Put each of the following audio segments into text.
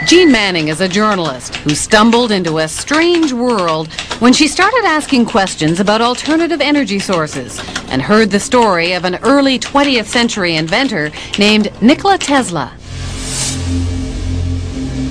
Jean Manning is a journalist who stumbled into a strange world when she started asking questions about alternative energy sources and heard the story of an early 20th century inventor named Nikola Tesla.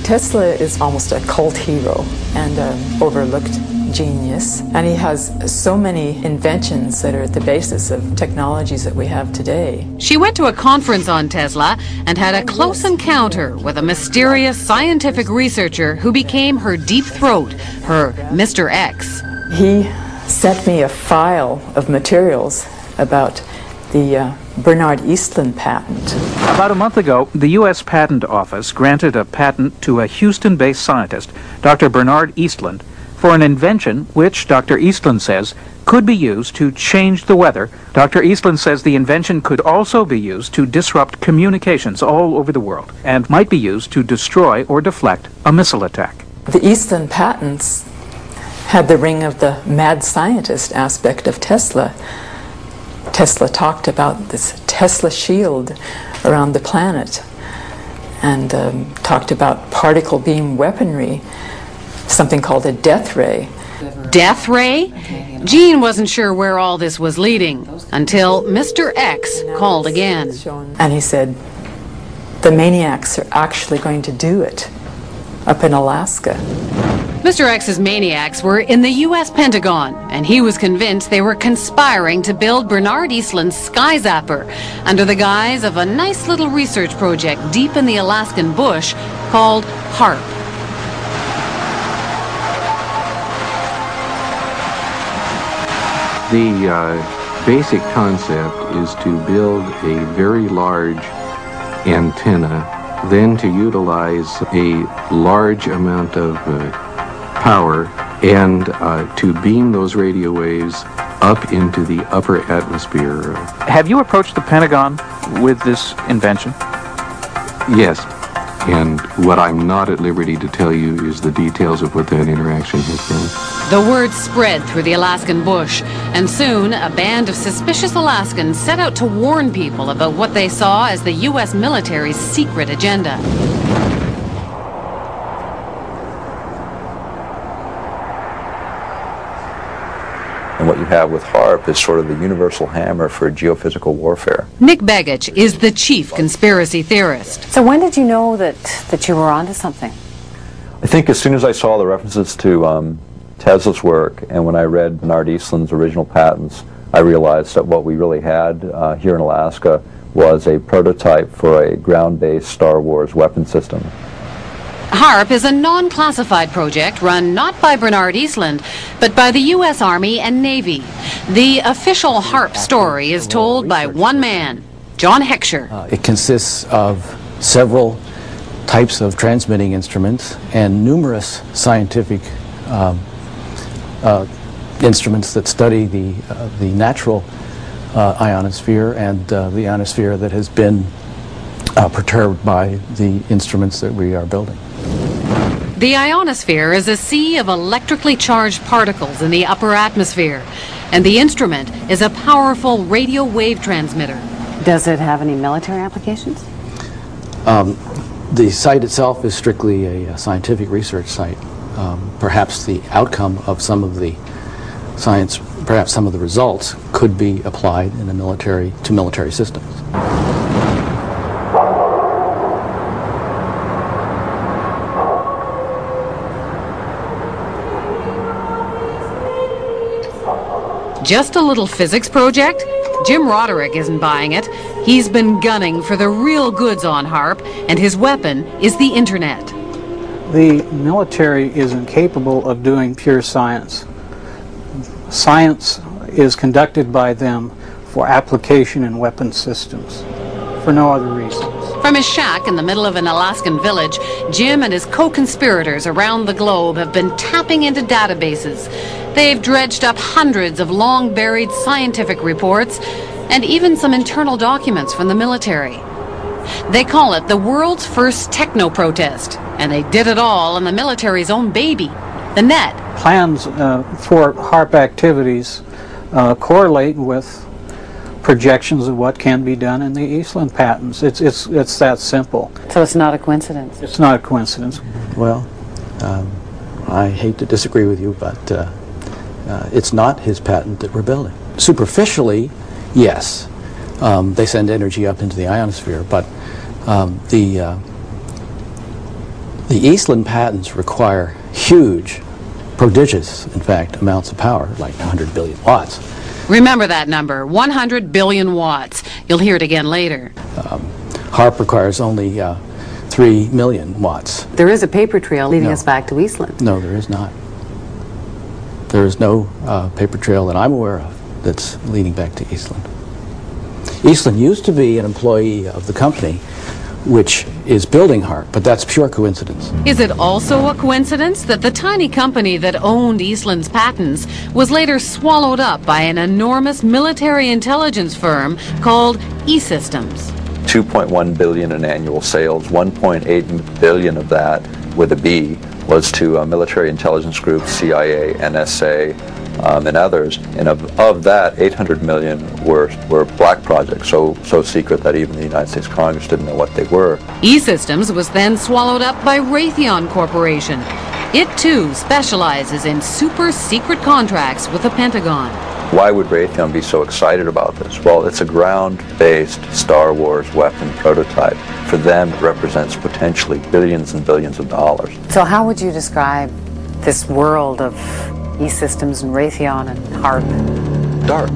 Tesla is almost a cult hero and an overlooked genius, and he has so many inventions that are at the basis of technologies that we have today. She went to a conference on Tesla and had a close encounter with a mysterious scientific researcher who became her deep throat, her Mr. X. He sent me a file of materials about the Bernard Eastlund patent. About a month ago, the U.S. Patent Office granted a patent to a Houston-based scientist, Dr. Bernard Eastlund, for an invention which Dr. Eastlund says could be used to change the weather. Dr. Eastlund says the invention could also be used to disrupt communications all over the world and might be used to destroy or deflect a missile attack. The Eastlund patents had the ring of the mad scientist aspect of Tesla. Tesla talked about this Tesla shield around the planet and talked about particle beam weaponry, something called a death ray. Death ray? Jean wasn't sure where all this was leading until Mr. X called again. And he said, the maniacs are actually going to do it up in Alaska. Mr. X's maniacs were in the U.S. Pentagon, and he was convinced they were conspiring to build Bernard Eastlund's Sky Zapper under the guise of a nice little research project deep in the Alaskan bush called HAARP. The basic concept is to build a very large antenna, then to utilize a large amount of power and to beam those radio waves up into the upper atmosphere. Have you approached the Pentagon with this invention? Yes, and what I'm not at liberty to tell you is the details of what that interaction has been. The word spread through the Alaskan bush, and soon a band of suspicious Alaskans set out to warn people about what they saw as the U.S. military's secret agenda. And what you have with HAARP is sort of the universal hammer for geophysical warfare. Nick Begich is the chief conspiracy theorist. So when did you know that you were onto something? I think as soon as I saw the references to Tesla's work, and when I read Bernard Eastlund's original patents, I realized that what we really had here in Alaska was a prototype for a ground-based Star Wars weapon system. HAARP is a non-classified project run not by Bernard Eastlund, but by the U.S. Army and Navy. The official HAARP story is told by one man, John Heckscher. It consists of several types of transmitting instruments and numerous scientific instruments that study the natural ionosphere and the ionosphere that has been perturbed by the instruments that we are building. The ionosphere is a sea of electrically charged particles in the upper atmosphere, and the instrument is a powerful radio wave transmitter. Does it have any military applications? The site itself is strictly a scientific research site. Perhaps the outcome of some of the science, perhaps some of the results, could be applied in a military systems. Just a little physics project? Jim Roderick isn't buying it. He's been gunning for the real goods on HAARP, and his weapon is the internet. The military is incapable of doing pure science. Science is conducted by them for application in weapon systems, for no other reasons. From his shack in the middle of an Alaskan village, Jim and his co-conspirators around the globe have been tapping into databases. They've dredged up hundreds of long-buried scientific reports and even some internal documents from the military. They call it the world's first techno-protest, and they did it all on the military's own baby, the net. Plans for HAARP activities correlate with projections of what can be done in the Eastland patents. It's that simple. So it's not a coincidence? It's not a coincidence. Well, I hate to disagree with you, but it's not his patent that we're building. Superficially, yes. They send energy up into the ionosphere, but the Eastland patents require huge, prodigious, in fact, amounts of power, like 100 billion watts. Remember that number, 100 billion watts. You'll hear it again later. HAARP requires only 3 million watts. There is a paper trail leading us back to Eastland. No, there is not. There is no paper trail that I'm aware of that's leading back to Eastland. Eastland used to be an employee of the company which is building HAARP, but that's pure coincidence. Is it also a coincidence that the tiny company that owned Eastland's patents was later swallowed up by an enormous military intelligence firm called E-Systems? 2.1 billion in annual sales, 1.8 billion of that, with a B, was to military intelligence groups, CIA, NSA, and others. And of that, 800 million were black projects, so secret that even the United States Congress didn't know what they were. E-Systems was then swallowed up by Raytheon Corporation. It too specializes in super secret contracts with the Pentagon. Why would Raytheon be so excited about this? Well, it's a ground-based Star Wars weapon prototype. For them, it represents potentially billions and billions of dollars. So how would you describe this world of E-Systems and Raytheon and HAARP? Dark.